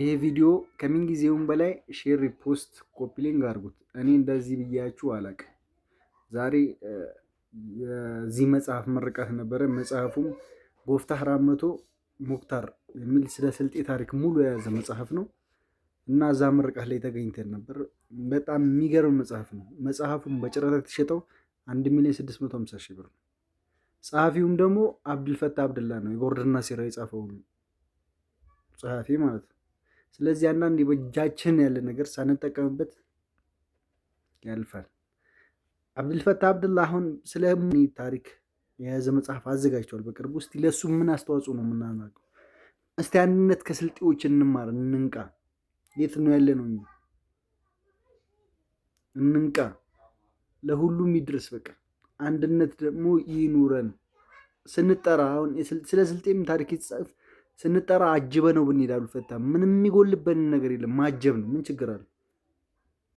ይሄ ቪዲዮ ከምን ጊዜውም በላይ ሼር፣ ሪፖስት፣ ኮፒ ሊንክ አድርጉት። እኔ እንደዚህ ብያችሁ አላውቅም። ዛሬ የዚህ መጽሐፍ ምርቃት ነበረ። መጽሐፉም ጎፍታህ ራመቶ ሙክታር የሚል ስለ ስልጤ ታሪክ ሙሉ የያዘ መጽሐፍ ነው እና እዛ ምርቃት ላይ ተገኝተን ነበር። በጣም የሚገርም መጽሐፍ ነው። መጽሐፉም በጨረታ የተሸጠው 1,650,000 ብር ነው። ጸሐፊውም ደግሞ አብዱልፈታ አብደላ ነው፣ የጎርድና ሴራ የጻፈው ጸሐፊ ማለት ነው። ስለዚህ አንዳንድ በእጃችን ያለ ነገር ሳንጠቀምበት ያልፋል። አብዱልፈታ አብደላ አሁን ስለ ታሪክ የያዘ መጽሐፍ አዘጋጅቷል በቅርቡ። እስቲ ለሱ ምን አስተዋጽኦ ነው የምናናገው? እስቲ አንድነት ከስልጤዎች እንማር፣ እንንቃ። የት ነው ያለ ነው? እንንቃ፣ ለሁሉም ይድረስ። በቃ አንድነት ደግሞ ይኑረን። ስንጠራ አሁን ስለ ስልጤም ታሪክ ይጻፍ ስንጠራ አጅበ ነው ብንሄድ አብዱልፈታ ምንም የሚጎልበን ነገር የለም። ማጀብ ነው። ምን ችግር አለ?